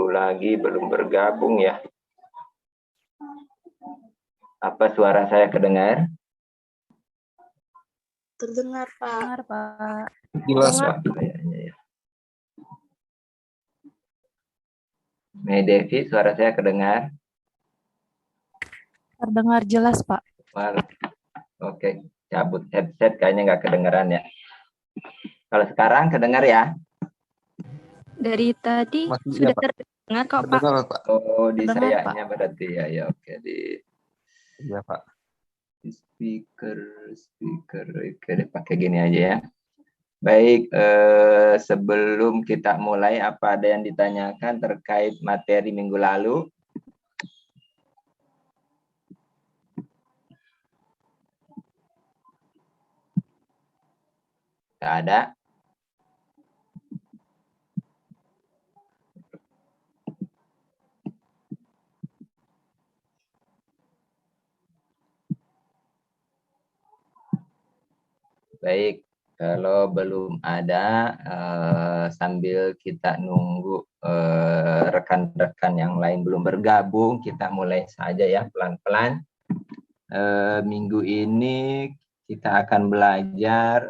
lagi belum bergabung ya. Apa suara saya kedengar? Terdengar, Pak. Dengar, Pak. Jelas, Wah, Pak. kayaknya ya. Mei Devi, suara saya kedengar? Terdengar jelas, Pak. Wah, oke, cabut headset kayaknya nggak kedengeran ya. Kalau sekarang kedengar ya? Dari tadi Masih, sudah ya, Pak. terdengar kok, Pak. Terdengar, Pak. Oh, di Kedengar, sayanya berarti ya. Ya, oke, di Iya, Pak. speaker, oke, pakai gini aja ya. Baik, sebelum kita mulai, apa ada yang ditanyakan terkait materi minggu lalu? Tidak ada. Baik, kalau belum ada, sambil kita nunggu rekan-rekan yang lain belum bergabung, kita mulai saja ya pelan-pelan. Minggu ini kita akan belajar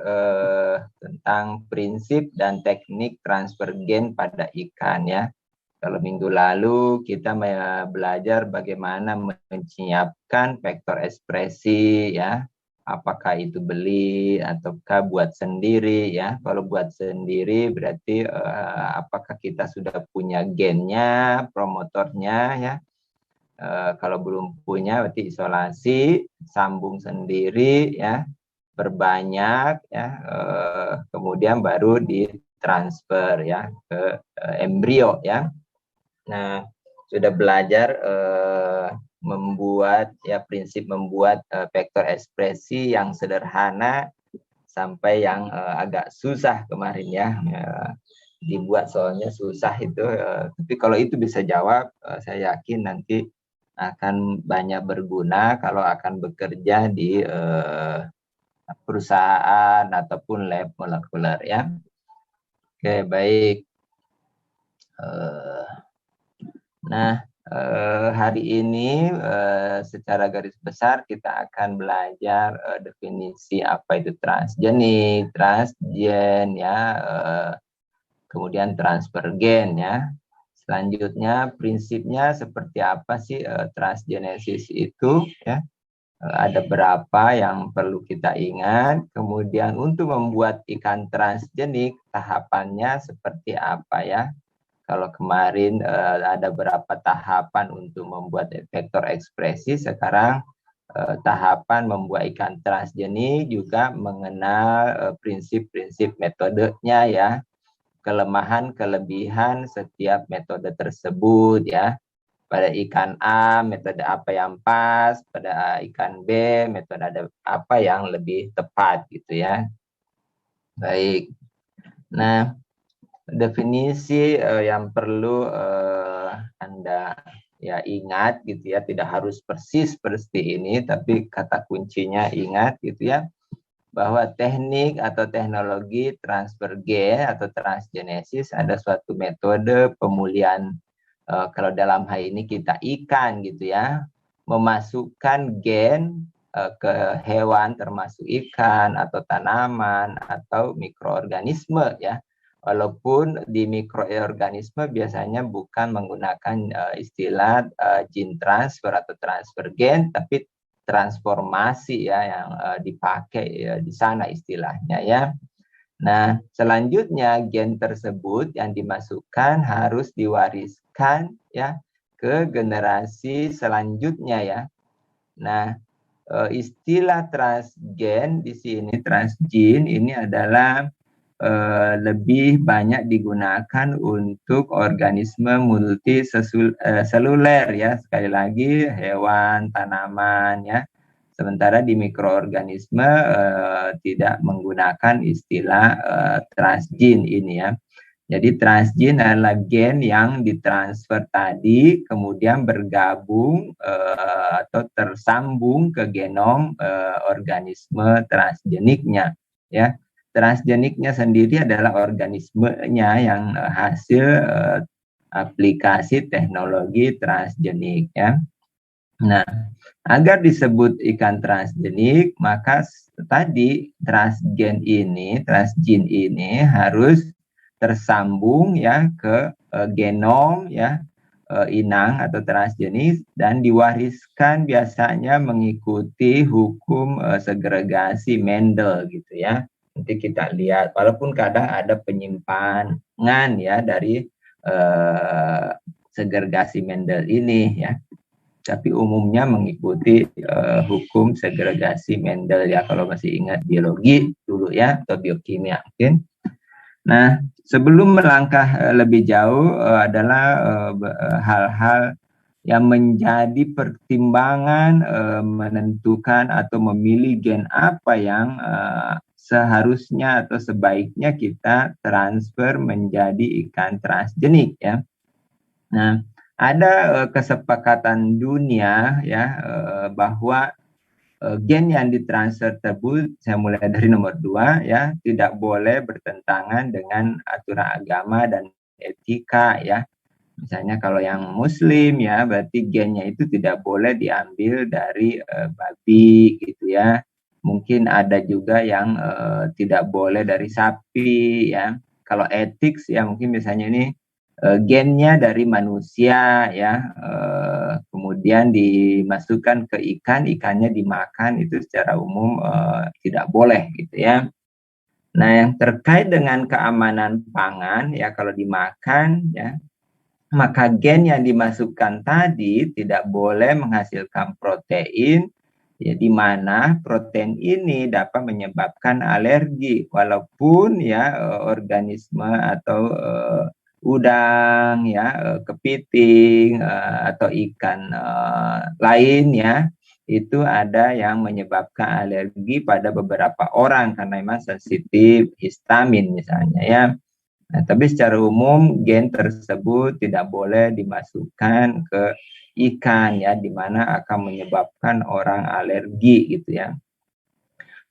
tentang prinsip dan teknik transfer gen pada ikan ya. Kalau minggu lalu kita belajar bagaimana menyiapkan vektor ekspresi ya. Apakah itu beli ataukah buat sendiri ya. Kalau buat sendiri berarti apakah kita sudah punya gennya, promotornya ya. Kalau belum punya berarti isolasi, sambung sendiri ya, berbanyak ya, kemudian baru ditransfer ya ke embrio ya. Nah, sudah belajar membuat ya prinsip membuat vektor ekspresi yang sederhana sampai yang agak susah kemarin ya. Dibuat soalnya susah itu, tapi kalau itu bisa jawab, saya yakin nanti akan banyak berguna kalau akan bekerja di perusahaan ataupun lab molekuler ya. Oke, baik. Nah, hari ini secara garis besar kita akan belajar definisi apa itu transgenik, transgen ya, kemudian transfer gen ya. Selanjutnya prinsipnya seperti apa sih transgenesis itu ya. Ada berapa yang perlu kita ingat. Kemudian untuk membuat ikan transgenik tahapannya seperti apa ya. Kalau kemarin ada berapa tahapan untuk membuat vektor ekspresi, sekarang tahapan membuat ikan transgenik juga mengenal prinsip-prinsip metodenya ya. Kelemahan, kelebihan setiap metode tersebut ya. Pada ikan A, metode apa yang pas, pada ikan B, metode apa yang lebih tepat gitu ya. Baik. Nah, definisi yang perlu Anda ya ingat gitu ya, tidak harus persis seperti ini, tapi kata kuncinya ingat gitu ya. Bahwa teknik atau teknologi transfer gen atau transgenesis ada suatu metode pemulihan, kalau dalam hal ini kita ikan gitu ya, memasukkan gen ke hewan termasuk ikan atau tanaman atau mikroorganisme ya. Walaupun di mikroorganisme biasanya bukan menggunakan istilah gene transfer atau transfer gen, tapi transformasi ya yang dipakai ya, di sana istilahnya ya. Nah, selanjutnya gen tersebut yang dimasukkan harus diwariskan ya ke generasi selanjutnya ya. Nah, istilah transgen di sini, transgen ini adalah lebih banyak digunakan untuk organisme multiseluler ya, sekali lagi hewan, tanaman ya. Sementara di mikroorganisme tidak menggunakan istilah transgen ini ya. Jadi transgen adalah gen yang ditransfer tadi kemudian bergabung atau tersambung ke genom organisme transgeniknya ya. Transgeniknya sendiri adalah organismenya yang hasil aplikasi teknologi transgenik ya. Nah, agar disebut ikan transgenik, maka tadi transgen ini harus tersambung ya ke genom ya inang atau transgenik dan diwariskan biasanya mengikuti hukum segregasi Mendel gitu ya. Nanti kita lihat, walaupun kadang ada penyimpangan ya dari segregasi Mendel ini ya, tapi umumnya mengikuti hukum segregasi Mendel ya, kalau masih ingat biologi dulu ya, atau biokimia mungkin. Nah, sebelum melangkah lebih jauh adalah hal-hal yang menjadi pertimbangan menentukan atau memilih gen apa yang seharusnya atau sebaiknya kita transfer menjadi ikan transgenik ya. Nah, ada kesepakatan dunia ya bahwa gen yang ditransfer tersebut, saya mulai dari nomor 2 ya, tidak boleh bertentangan dengan aturan agama dan etika ya. Misalnya kalau yang muslim ya, berarti gennya itu tidak boleh diambil dari babi gitu ya. Mungkin ada juga yang tidak boleh dari sapi ya. Kalau etik ya mungkin misalnya ini gennya dari manusia ya, kemudian dimasukkan ke ikan, ikannya dimakan, itu secara umum tidak boleh gitu ya. Nah, yang terkait dengan keamanan pangan ya, kalau dimakan ya, maka gen yang dimasukkan tadi tidak boleh menghasilkan protein ya, di mana protein ini dapat menyebabkan alergi, walaupun ya organisme atau udang ya, kepiting atau ikan lain ya, itu ada yang menyebabkan alergi pada beberapa orang karena memang sensitif histamin misalnya ya. Nah, tapi secara umum gen tersebut tidak boleh dimasukkan ke ikan ya, di mana akan menyebabkan orang alergi gitu ya.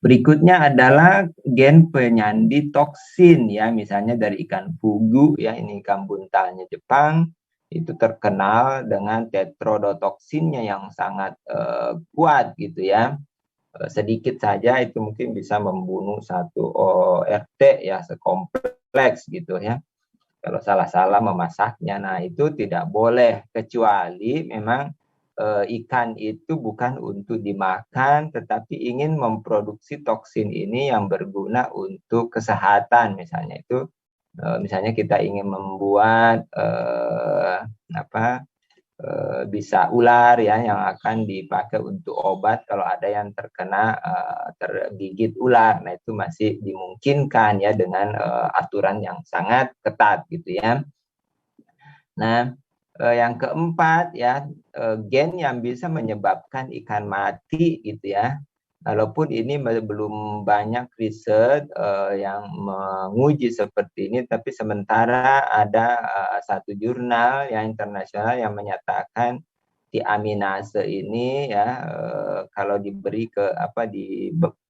Berikutnya adalah gen penyandi toksin ya, misalnya dari ikan fugu ya, ini ikan buntalnya Jepang, itu terkenal dengan tetrodotoksinnya yang sangat kuat gitu ya. Sedikit saja itu mungkin bisa membunuh satu ORT ya, sekompleks gitu ya, kalau salah-salah memasaknya. Nah, itu tidak boleh, kecuali memang ikan itu bukan untuk dimakan, tetapi ingin memproduksi toksin ini yang berguna untuk kesehatan. Misalnya itu, misalnya kita ingin membuat bisa ular ya, yang akan dipakai untuk obat kalau ada yang terkena tergigit ular. Nah, itu masih dimungkinkan ya dengan aturan yang sangat ketat gitu ya. Nah, yang keempat ya, gen yang bisa menyebabkan ikan mati gitu ya. Walaupun ini belum banyak riset yang menguji seperti ini, tapi sementara ada satu jurnal yang internasional yang menyatakan diaminase ini ya, kalau diberi ke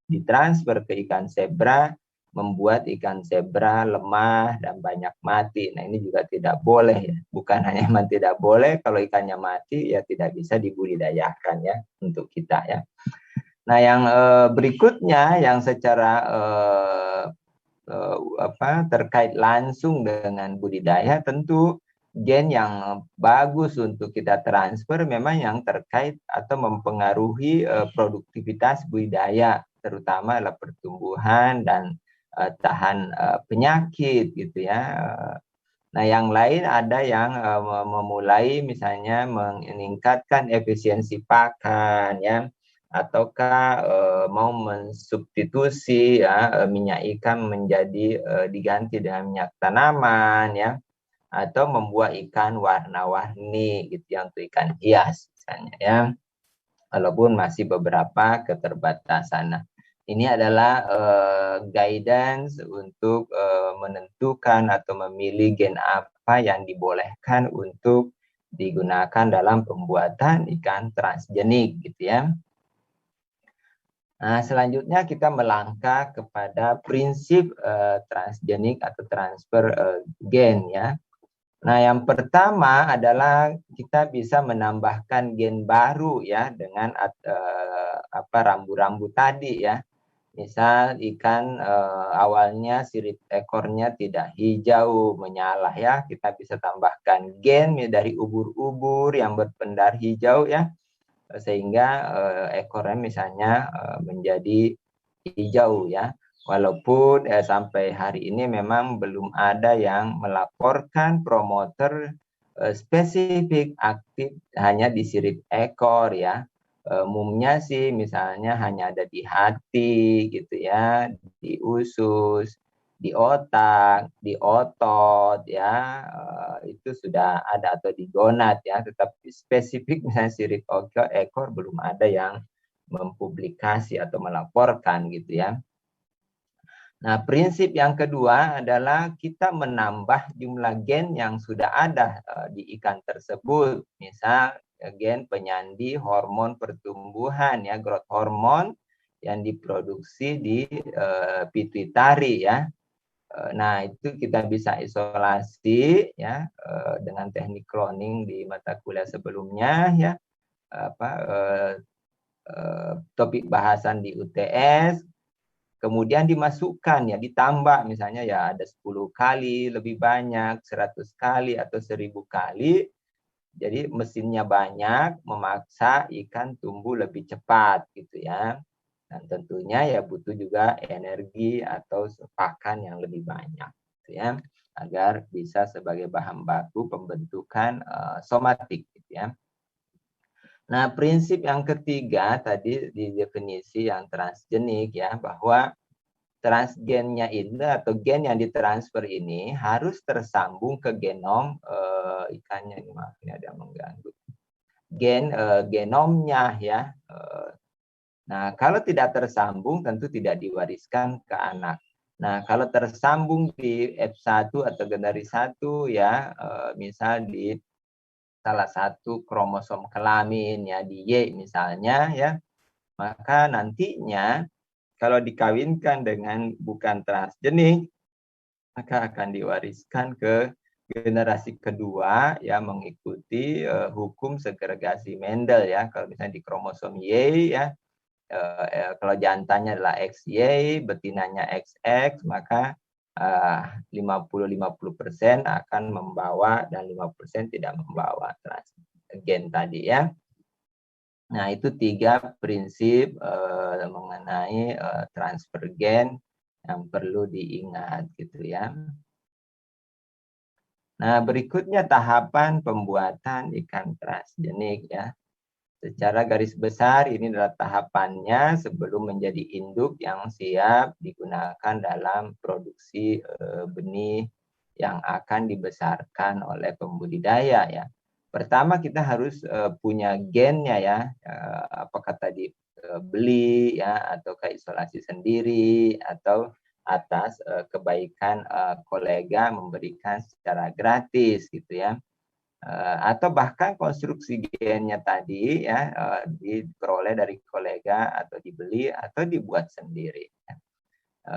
ditransfer ke ikan zebra, membuat ikan zebra lemah dan banyak mati. Nah, ini juga tidak boleh ya. Bukan hanya memang tidak boleh, kalau ikannya mati ya tidak bisa dibudidayakan ya untuk kita ya. Nah, yang berikutnya yang secara terkait langsung dengan budidaya, tentu gen yang bagus untuk kita transfer memang yang terkait atau mempengaruhi produktivitas budidaya, terutama adalah pertumbuhan dan tahan penyakit gitu ya. Nah, yang lain ada yang memulai misalnya meningkatkan efisiensi pakan ya, ataukah mau mensubstitusi ya, minyak ikan menjadi diganti dengan minyak tanaman ya, atau membuat ikan warna-warni gitu ya, untuk ikan hias misalnya ya, walaupun masih beberapa keterbatasan. Nah, ini adalah guidance untuk menentukan atau memilih gen apa yang dibolehkan untuk digunakan dalam pembuatan ikan transgenik gitu ya. Nah, selanjutnya kita melangkah kepada prinsip transgenik atau transfer gen ya. Nah, yang pertama adalah kita bisa menambahkan gen baru ya dengan rambu-rambu tadi ya. Misal ikan awalnya sirip ekornya tidak hijau menyala ya, kita bisa tambahkan gen dari ubur-ubur yang berpendar hijau ya, sehingga ekornya misalnya menjadi hijau ya. Walaupun sampai hari ini memang belum ada yang melaporkan promoter spesifik aktif hanya di sirip ekor ya. Umumnya sih misalnya hanya ada di hati gitu ya, di usus, di otak, di otot ya, itu sudah ada, atau di gonad ya, tetapi spesifik misalnya sirip ekor belum ada yang mempublikasi atau melaporkan gitu ya. Nah, prinsip yang kedua adalah kita menambah jumlah gen yang sudah ada di ikan tersebut. Misal gen penyandi hormon pertumbuhan ya, growth hormone yang diproduksi di pituitari ya. Nah, itu kita bisa isolasi ya dengan teknik cloning di mata kuliah sebelumnya ya. Topik bahasan di UTS. Kemudian dimasukkan ya, ditambah misalnya ya ada 10 kali lebih banyak, 100 kali atau 1000 kali. Jadi mesinnya banyak, memaksa ikan tumbuh lebih cepat gitu ya. Dan tentunya ya butuh juga energi atau pakan yang lebih banyak gitu ya, agar bisa sebagai bahan baku pembentukan somatik gitu ya. Nah, prinsip yang ketiga tadi di definisi yang transgenik ya, bahwa transgennya ini atau gen yang ditransfer ini harus tersambung ke genom ikannya. Ini maaf, ini ada yang mengganggu. Genomnya ya. Nah, kalau tidak tersambung tentu tidak diwariskan ke anak. Nah, kalau tersambung di F1 atau generasi 1 ya, misal di salah satu kromosom kelamin ya, di Y misalnya ya, maka nantinya kalau dikawinkan dengan bukan transgenik, maka akan diwariskan ke generasi kedua ya, mengikuti hukum segregasi Mendel ya. Kalau misalnya di kromosom Y ya, kalau jantannya adalah XY, betinanya XX, maka 50-50% akan membawa dan 50% tidak membawa transgen tadi ya. Nah, itu 3 prinsip mengenai transfer gen yang perlu diingat gitu ya. Nah, berikutnya tahapan pembuatan ikan transgenik ya. Secara garis besar ini adalah tahapannya sebelum menjadi induk yang siap digunakan dalam produksi benih yang akan dibesarkan oleh pembudidaya ya. Pertama kita harus punya gennya ya, apakah tadi beli ya, atau ke isolasi sendiri, atau atas kebaikan kolega memberikan secara gratis gitu ya. Atau bahkan konstruksi gennya tadi ya diperoleh dari kolega atau dibeli atau dibuat sendiri ya.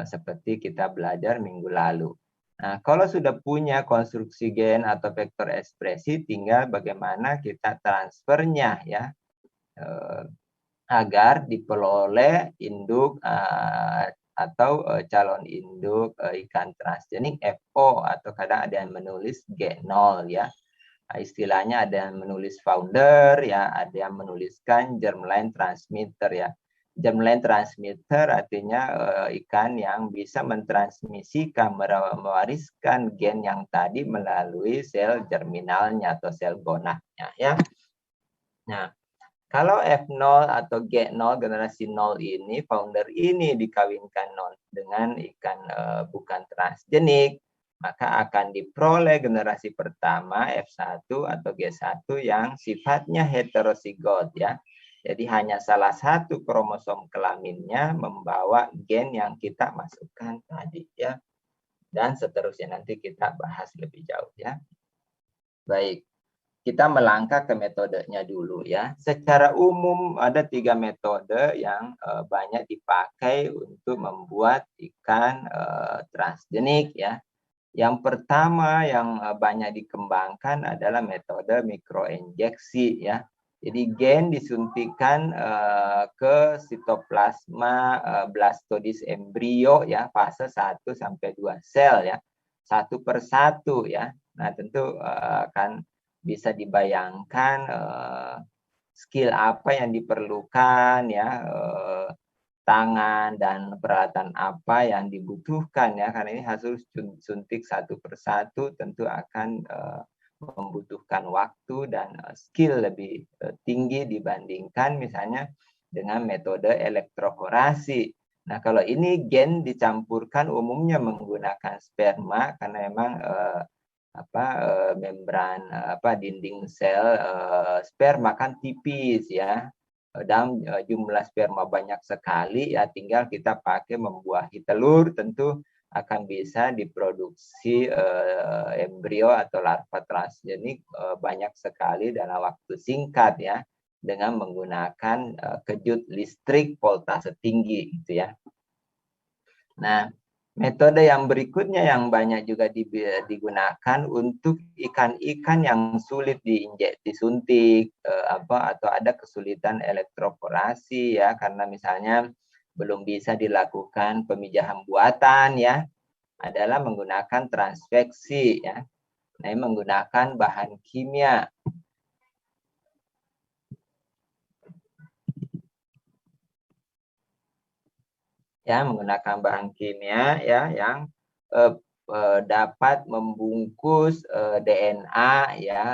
Seperti kita belajar minggu lalu. Nah, kalau sudah punya konstruksi gen atau vektor ekspresi, tinggal bagaimana kita transfernya ya agar diperoleh induk atau calon induk ikan transgenik FO, atau kadang ada yang menulis G0 ya. Istilahnya ada yang menulis founder ya, ada yang menuliskan germline transmitter ya. Germline transmitter artinya ikan yang bisa mentransmisikan, mewariskan gen yang tadi melalui sel germinalnya atau sel gonadnya ya. Nah, kalau F0 atau G0 generasi 0 ini, founder ini dikawinkan dengan ikan bukan transgenik, maka akan diperoleh generasi pertama F1 atau G1 yang sifatnya heterozigot ya. Jadi hanya salah satu kromosom kelaminnya membawa gen yang kita masukkan tadi ya. Dan seterusnya nanti kita bahas lebih jauh ya. Baik, kita melangkah ke metodenya dulu ya. Secara umum ada 3 metode yang banyak dipakai untuk membuat ikan transgenik ya. Yang pertama yang banyak dikembangkan adalah metode mikroinjeksi ya. Jadi gen disuntikan ke sitoplasma blastodis embrio ya, fase 1 sampai 2 sel ya. Satu per satu ya. Nah, tentu akan bisa dibayangkan skill apa yang diperlukan ya, tangan dan peralatan apa yang dibutuhkan ya, karena ini harus suntik satu persatu, tentu akan membutuhkan waktu dan skill lebih tinggi dibandingkan misalnya dengan metode elektroforasi. Nah, kalau ini gen dicampurkan umumnya menggunakan sperma karena memang membran dinding sel sperma kan tipis ya, dan jumlah sperma banyak sekali ya, tinggal kita pakai membuahi telur, tentu akan bisa diproduksi embrio atau larva transgenik banyak sekali dalam waktu singkat ya, dengan menggunakan kejut listrik voltase tinggi gitu ya. Nah, metode yang berikutnya yang banyak juga digunakan untuk ikan-ikan yang sulit disuntik atau ada kesulitan elektroforasi ya, karena misalnya belum bisa dilakukan pemijahan buatan ya, adalah menggunakan transveksi ya. Nah, ini menggunakan bahan kimia. Ya, menggunakan bahan kimia ya yang dapat membungkus DNA ya,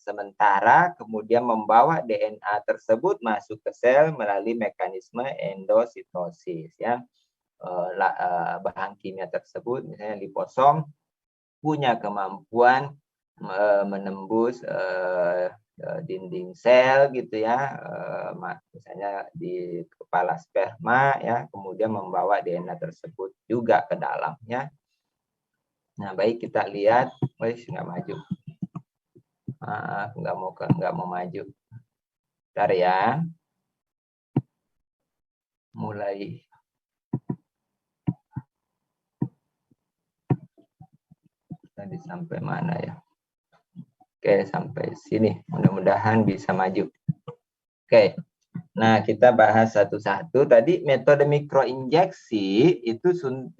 sementara kemudian membawa DNA tersebut masuk ke sel melalui mekanisme endositosis ya. Bahan kimia tersebut misalnya liposom punya kemampuan menembus dinding sel gitu ya, misalnya di kepala sperma ya, kemudian membawa DNA tersebut juga ke dalamnya. Nah, baik, kita lihat, nggak maju, nggak mau maju. Bentar ya, mulai. Tadi sampai mana ya? Oke, sampai sini. Mudah-mudahan bisa maju. Oke. Nah, kita bahas satu-satu. Tadi metode mikroinjeksi itu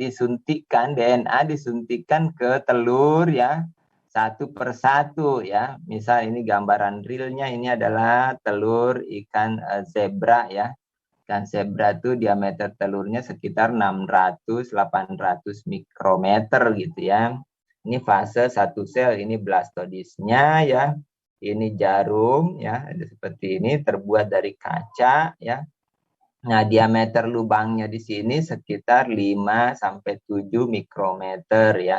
disuntikkan, DNA disuntikkan ke telur ya, satu per satu ya. Misal ini gambaran realnya, ini adalah telur ikan zebra ya. Ikan zebra itu diameter telurnya sekitar 600-800 mikrometer gitu ya. Ini fase satu sel, ini blastodisnya ya. Ini jarum ya, seperti ini, terbuat dari kaca ya. Nah, diameter lubangnya di sini sekitar 5 sampai 7 mikrometer ya.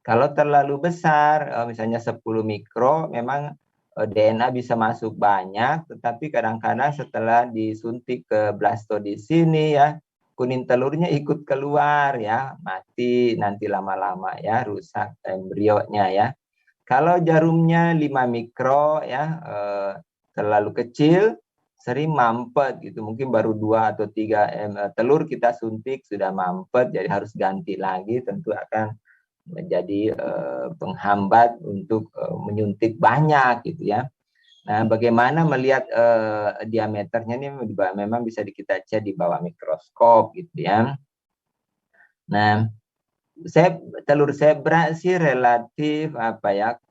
Kalau terlalu besar, misalnya 10 mikro, memang DNA bisa masuk banyak, tetapi kadang-kadang setelah disuntik ke blastodis sini ya, kuning telurnya ikut keluar ya, mati nanti lama-lama ya, rusak embrionya ya. Kalau jarumnya 5 mikro ya, terlalu kecil, sering mampet gitu, mungkin baru 2 atau 3 telur kita suntik sudah mampet, jadi harus ganti lagi, tentu akan menjadi penghambat untuk menyuntik banyak gitu ya. Nah, bagaimana melihat diameternya ini memang bisa kita cek di bawah mikroskop gitu ya. Nah, telur zebra sih relatif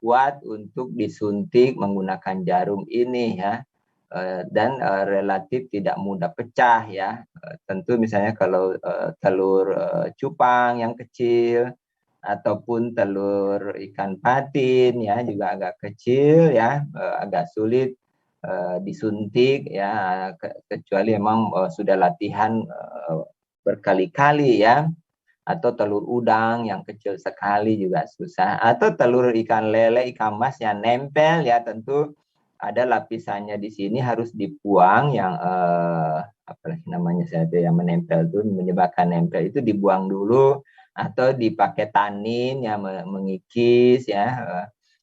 kuat untuk disuntik menggunakan jarum ini ya, dan relatif tidak mudah pecah ya. Tentu misalnya kalau telur cupang yang kecil ataupun telur ikan patin ya juga agak kecil ya, agak sulit disuntik ya, kecuali memang sudah latihan berkali-kali ya. Atau telur udang yang kecil sekali juga susah, atau telur ikan lele, ikan mas yang nempel ya, tentu ada lapisannya di sini harus dibuang yang namanya saya yang menempel itu, menyebabkan nempel itu dibuang dulu, atau dipakai tanin yang mengikis ya,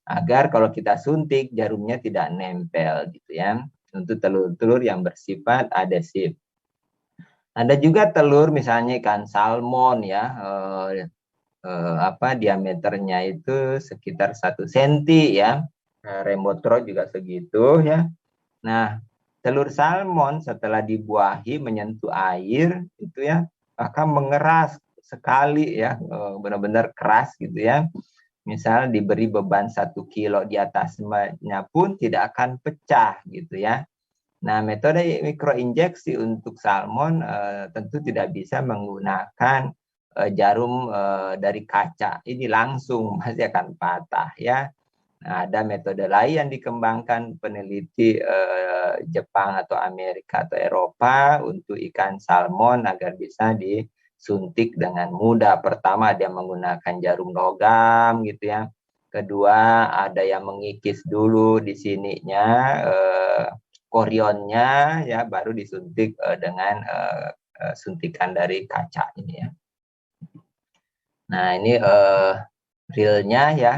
agar kalau kita suntik jarumnya tidak nempel gitu ya, untuk telur-telur yang bersifat adesif. Ada juga telur misalnya ikan salmon ya, diameternya itu sekitar 1 senti ya. Remote rod juga segitu ya. Nah, telur salmon setelah dibuahi menyentuh air itu ya akan mengeras sekali ya, benar-benar keras gitu ya. Misal diberi beban 1 kilo di atasnya pun tidak akan pecah gitu ya. Nah, metode mikroinjeksi untuk salmon tentu tidak bisa menggunakan jarum dari kaca. Ini langsung masih akan patah ya. Nah, ada metode lain yang dikembangkan peneliti Jepang atau Amerika atau Eropa untuk ikan salmon agar bisa disuntik dengan mudah. Pertama, dia menggunakan jarum logam gitu ya. Kedua, ada yang mengikis dulu di sininya korionnya ya, baru disuntik dengan suntikan dari kaca ini ya. Nah, ini realnya ya.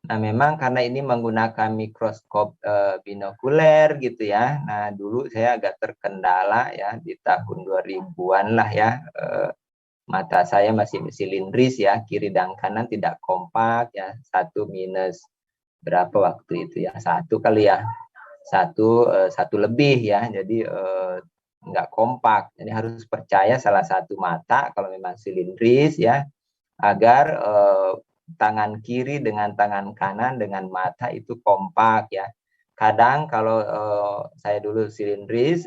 Nah, memang karena ini menggunakan mikroskop binokuler gitu ya. Nah, dulu saya agak terkendala ya di tahun 2000-an lah ya. Mata saya masih silindris ya, kiri dan kanan tidak kompak ya. 1 minus berapa waktu itu ya? 1 kali ya. 1 lebih ya. Jadi nggak kompak. Jadi harus percaya salah satu mata kalau memang silindris ya, agar tangan kiri dengan tangan kanan dengan mata itu kompak ya. Kadang kalau saya dulu silindris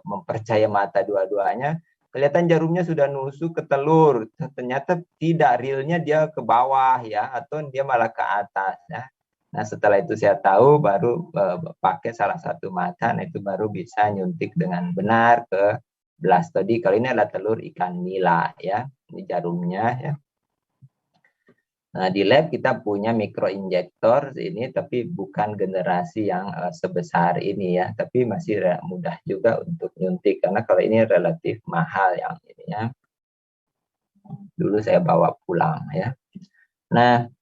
mempercaya mata dua-duanya, kelihatan jarumnya sudah nusuk ke telur, ternyata tidak, realnya dia ke bawah ya, atau dia malah ke atas ya. Nah, setelah itu saya tahu baru pakai salah satu mata, nah itu baru bisa nyuntik dengan benar ke blastodi. Kalau ini adalah telur ikan nila ya, ini jarumnya ya. Nah, di lab kita punya mikroinjektor ini, tapi bukan generasi yang sebesar ini ya, tapi masih mudah juga untuk nyuntik, karena kalau ini relatif mahal yang ini ya. Dulu saya bawa pulang ya. Nah,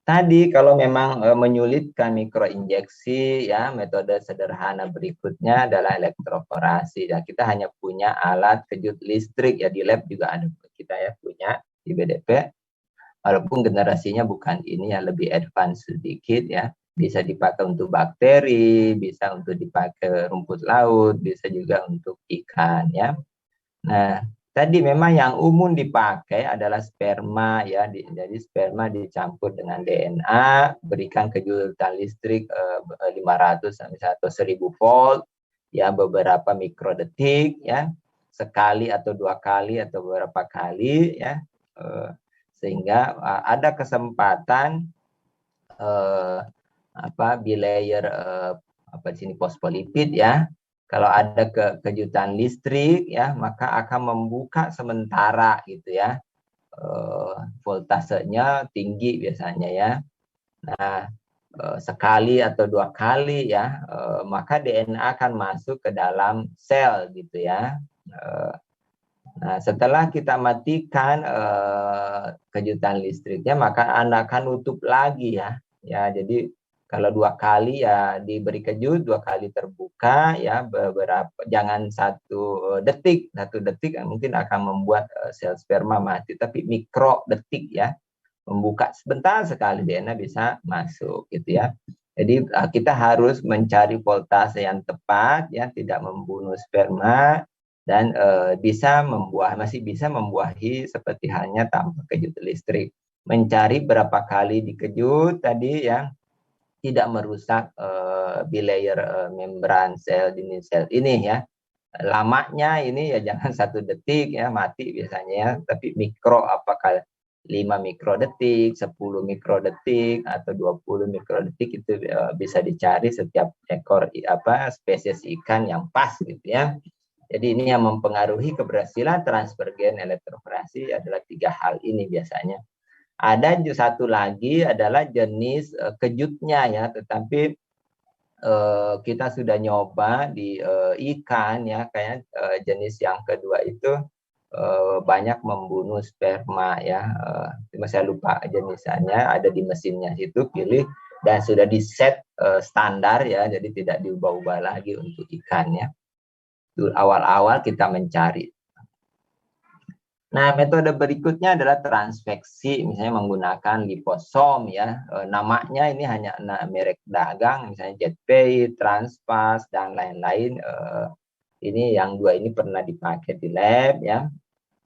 tadi kalau memang menyulitkan mikroinjeksi ya, metode sederhana berikutnya adalah elektroforasi. Ya, kita hanya punya alat kejut listrik ya, di lab juga ada kita ya punya di BDP. Walaupun generasinya bukan ini ya, lebih advance sedikit ya. Bisa dipakai untuk bakteri, bisa untuk dipakai rumput laut, bisa juga untuk ikan ya. Nah, tadi memang yang umum dipakai adalah sperma ya. Jadi sperma dicampur dengan DNA, berikan kejutan listrik 500 atau 1000 volt ya, beberapa mikrodetik ya, sekali atau 2 kali atau beberapa kali ya, sehingga ada kesempatan bilayer di sini fosfolipid ya. Kalau ada kejutan listrik ya, maka akan membuka sementara gitu ya. Voltasenya tinggi biasanya ya. Nah, sekali atau 2 kali ya, maka DNA akan masuk ke dalam sel gitu ya. Nah, setelah kita matikan kejutan listriknya, maka Anda akan tutup lagi ya. Ya, jadi kalau 2 kali ya diberi kejut, 2 kali terbuka ya, beberapa, jangan 1 detik. 1 detik mungkin akan membuat sel sperma mati, tapi mikro detik ya, membuka sebentar sekali DNA bisa masuk gitu ya. Jadi kita harus mencari voltase yang tepat ya, tidak membunuh sperma, dan masih bisa membuahi seperti halnya tanpa kejut listrik. Mencari berapa kali dikejut tadi ya, tidak merusak bilayer membran sel dinding sel ini ya. Lamanya ini ya jangan 1 detik ya, mati biasanya ya, tapi mikro, apakah 5 mikrodetik, 10 mikrodetik atau 20 mikrodetik, itu bisa dicari setiap ekor spesies ikan yang pas gitu ya. Jadi ini yang mempengaruhi keberhasilan transfer gen elektroforasi adalah 3 hal ini biasanya. Ada 1 lagi adalah jenis kejutnya ya, tetapi kita sudah nyoba di ikan ya, kayak jenis yang kedua itu banyak membunuh sperma ya. Saya lupa jenisnya, ada di mesinnya situ, pilih dan sudah di set standar ya, jadi tidak diubah-ubah lagi untuk ikan ya. Awal-awal kita mencari. Nah, metode berikutnya adalah transveksi, misalnya menggunakan liposom ya. Namanya ini hanya merek dagang, misalnya JetPay, Transpas, dan lain-lain. Ini yang dua ini pernah dipakai di lab ya.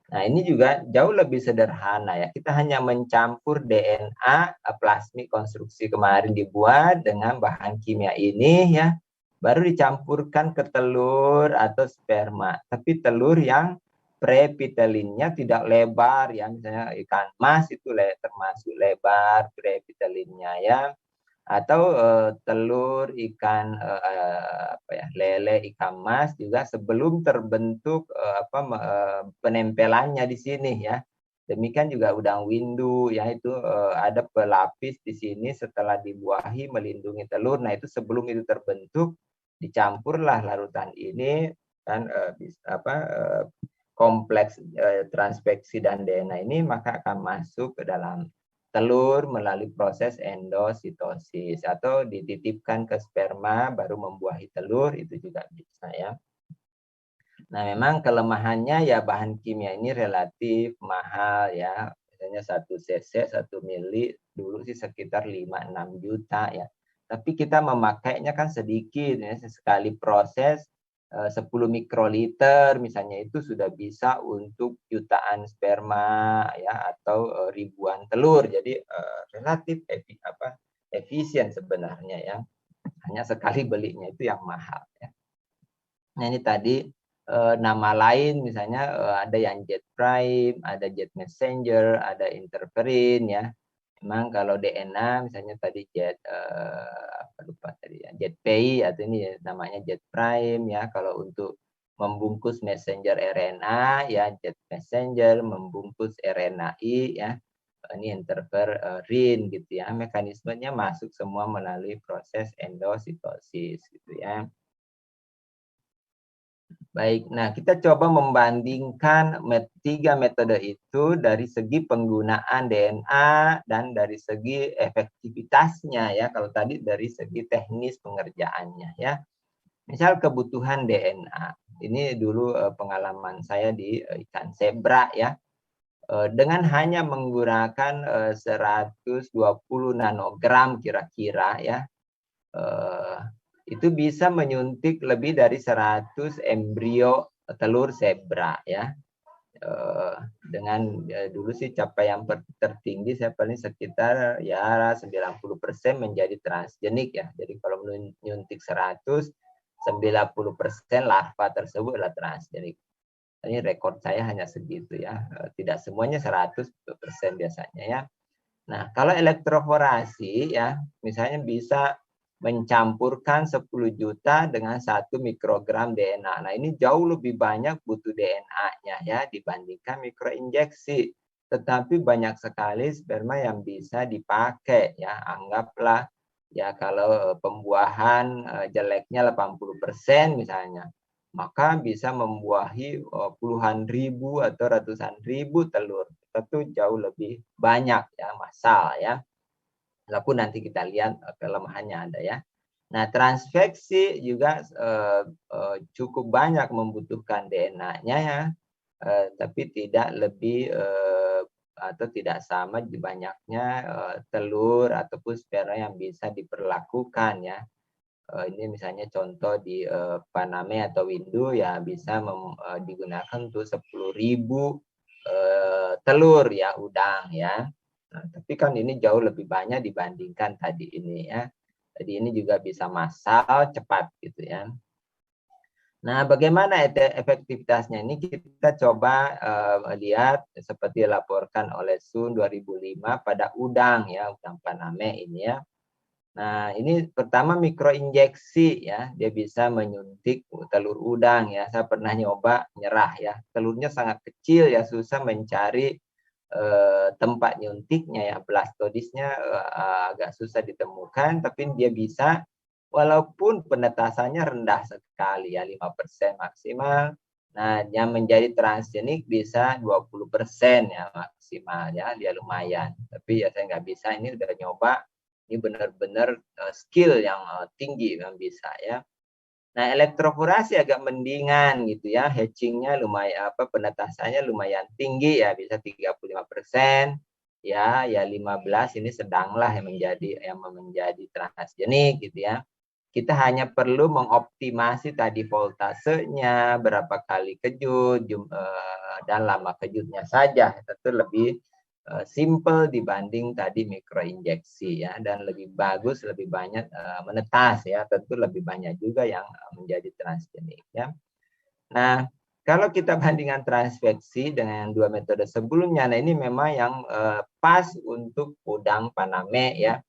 Nah, ini juga jauh lebih sederhana ya. Kita hanya mencampur DNA plasmid konstruksi kemarin dibuat dengan bahan kimia ini ya. Baru dicampurkan ke telur atau sperma. Tapi telur yang prepitelinnya tidak lebar ya. Misalnya ikan mas itu termasuk lebar prepitelinnya ya. Atau telur ikan lele ikan mas juga sebelum terbentuk penempelannya di sini ya. Demikian juga udang windu ya, itu ada pelapis di sini setelah dibuahi melindungi telur. Nah, itu sebelum itu terbentuk dicampurlah larutan ini kan kompleks transveksi dan DNA ini, maka akan masuk ke dalam telur melalui proses endositosis atau dititipkan ke sperma baru membuahi telur, itu juga bisa ya. Nah, memang kelemahannya ya bahan kimia ini relatif mahal ya. Misalnya 1 cc 1 mili dulu sih sekitar 5-6 juta ya. Tapi kita memakainya kan sedikit ya, sekali proses 10 mikroliter misalnya itu sudah bisa untuk jutaan sperma ya, atau ribuan telur. Jadi relatif efisien sebenarnya ya. Hanya sekali belinya itu yang mahal ya. Nah, ini tadi nama lain misalnya ada yang jet prime, ada jet messenger, ada interferin ya. Memang kalau DNA misalnya tadi jet jet PI atau ini ya, namanya jet prime ya. Kalau untuk membungkus messenger RNA ya jet messenger, membungkus RNAi ya ini interferin gitu ya. Mekanismenya masuk semua melalui proses endositosis gitu ya. Baik, nah kita coba membandingkan tiga metode itu dari segi penggunaan DNA dan dari segi efektivitasnya ya. Kalau tadi dari segi teknis pengerjaannya ya. Misal kebutuhan DNA. Ini dulu pengalaman saya di ikan zebra ya. Dengan hanya menggunakan 120 nanogram kira-kira ya. Itu bisa menyuntik lebih dari 100 embrio telur zebra ya. Dengan dulu sih capaian tertinggi saya paling sekitar ya 90% menjadi transgenik ya. Jadi kalau menyuntik 100, 90% larva tersebut adalah transgenik. Ini rekor saya hanya segitu ya. Tidak semuanya 100% biasanya ya. Nah, kalau elektroforasi ya, misalnya bisa mencampurkan 10 juta dengan 1 mikrogram DNA. Nah, ini jauh lebih banyak butuh DNA-nya ya dibandingkan mikroinjeksi. Tetapi banyak sekali sperma yang bisa dipakai ya. Anggaplah ya kalau pembuahan jeleknya 80% misalnya, maka bisa membuahi puluhan ribu atau ratusan ribu telur. Itu jauh lebih banyak ya, massal ya. Walaupun nanti kita lihat kelemahannya ada ya. Nah, transveksi juga cukup banyak membutuhkan DNA-nya ya, tapi tidak lebih atau tidak sama banyaknya telur ataupun sperma yang bisa diperlakukan ya. Ini misalnya contoh di Paname atau Windu ya bisa digunakan untuk 10.000 telur ya udang ya. Nah, tapi kan ini jauh lebih banyak dibandingkan tadi ini ya. Tadi ini juga bisa massal cepat gitu ya. Nah, bagaimana efektivitasnya ini kita coba lihat seperti dilaporkan oleh Sun 2005 pada udang ya, udang Paname ini ya. Nah, ini pertama mikroinjeksi ya, dia bisa menyuntik telur udang ya. Saya pernah nyoba nyerah ya. Telurnya sangat kecil ya, susah mencari tempat nyuntiknya ya. Blastodisnya agak susah ditemukan, tapi dia bisa walaupun penetasannya rendah sekali ya, 5% maksimal. Nah, yang menjadi transgenik bisa 20% ya maksimal ya, dia lumayan. Tapi ya saya nggak bisa, ini udah nyoba. Ini benar-benar skill yang tinggi yang bisa ya. Nah, elektroforasi agak mendingan gitu ya, hatchingnya lumayan, penetasannya lumayan tinggi ya, bisa 35%, ya 15 ini sedanglah yang menjadi transgenik gitu ya. Kita hanya perlu mengoptimasi tadi voltasenya, berapa kali kejut, dan lama kejutnya saja, tentu lebih simple dibanding tadi mikroinjeksi ya, dan lebih bagus, lebih banyak menetas ya, tentu lebih banyak juga yang menjadi transgenik ya. Nah, kalau kita bandingkan transveksi dengan dua metode sebelumnya, nah ini memang yang pas untuk udang Paname ya,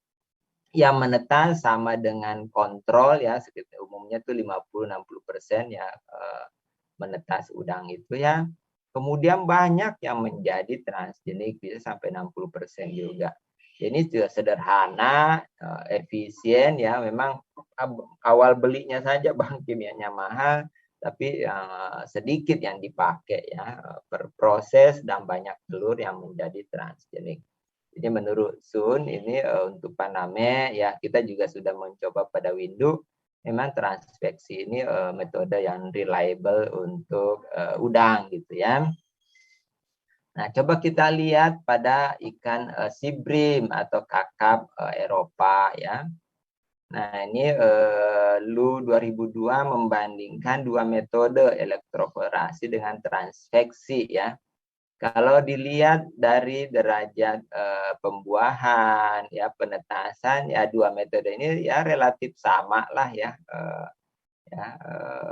yang menetas sama dengan kontrol ya, sekitar umumnya tuh 50-60% ya menetas udang itu ya. Kemudian banyak yang menjadi transgenik, bisa sampai 60% juga. Ini sudah sederhana, efisien ya. Memang awal belinya saja bahan kimianya mahal, tapi sedikit yang dipakai ya per proses, dan banyak telur yang menjadi transgenik. Jadi menurut Sun ini untuk Paname ya, kita juga sudah mencoba pada Windu. Memang transveksi ini metode yang reliable untuk udang gitu ya. Nah, coba kita lihat pada ikan sibrim atau kakap Eropa ya. Nah, ini Lu 2002 membandingkan dua metode elektroforasi dengan transveksi ya. Kalau dilihat dari derajat pembuahan, ya penetasan, ya dua metode ini ya relatif sama lah ya,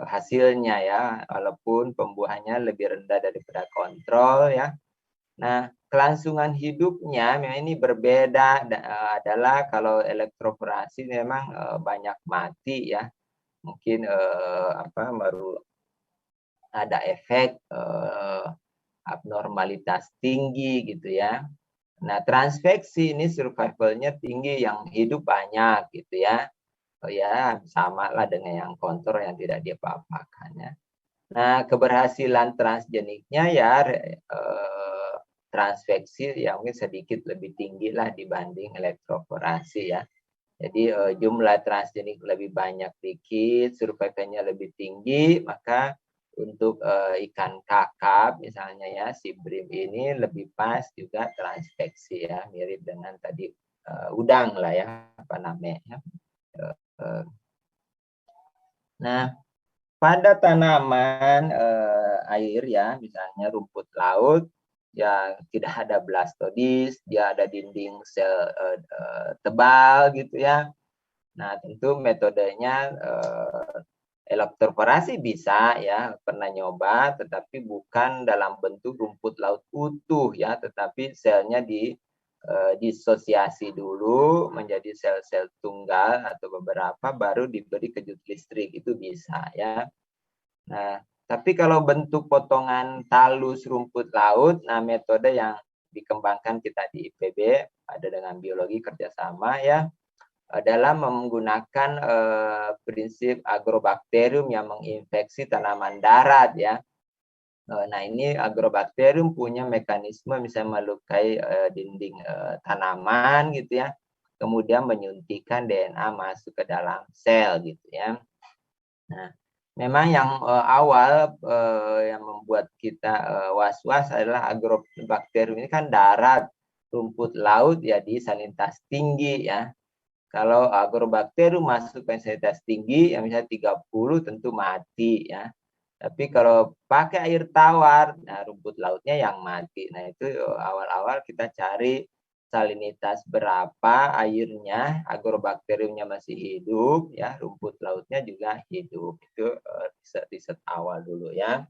hasilnya ya, walaupun pembuahannya lebih rendah daripada kontrol ya. Nah, kelangsungan hidupnya memang ini berbeda, adalah kalau elektroforasi memang banyak mati ya, mungkin baru ada efek abnormalitas tinggi gitu ya. Nah, transveksi ini survivalnya tinggi, yang hidup banyak gitu ya. Oh ya, sama lah dengan yang kontrol yang tidak diapa-apakan ya. Nah, keberhasilan transgeniknya ya transveksi yang mungkin sedikit lebih tinggi lah dibanding elektroforasi ya. Jadi jumlah transgenik lebih banyak dikit, survivalnya lebih tinggi, maka untuk ikan kakap misalnya ya, sibrim ini lebih pas juga transveksi ya, mirip dengan tadi udang lah ya, apa namanya. Nah, pada tanaman air ya, misalnya rumput laut yang tidak ada blastodis, dia ada dinding sel tebal gitu ya. Nah, tentu metodenya elektroforasi bisa ya, pernah nyoba, tetapi bukan dalam bentuk rumput laut utuh ya, tetapi selnya disosiasi dulu menjadi sel-sel tunggal atau beberapa, baru diberi kejut listrik, itu bisa ya. Nah, tapi kalau bentuk potongan talus rumput laut, nah metode yang dikembangkan kita di IPB ada dengan biologi kerjasama ya, dalam menggunakan prinsip agrobakterium yang menginfeksi tanaman darat ya. Nah, ini agrobakterium punya mekanisme misalnya melukai dinding tanaman gitu ya, kemudian menyuntikkan DNA masuk ke dalam sel gitu ya. Nah, memang yang awal yang membuat kita was-was adalah agrobakterium ini kan darat, rumput laut ya di salinitas tinggi ya. Kalau agrobakterium masuk ke salinitas tinggi, yang misalnya 30, tentu mati ya. Tapi kalau pakai air tawar, nah rumput lautnya yang mati. Nah, itu awal-awal kita cari salinitas berapa airnya, agrobakteriumnya masih hidup ya, rumput lautnya juga hidup. Itu riset awal dulu ya.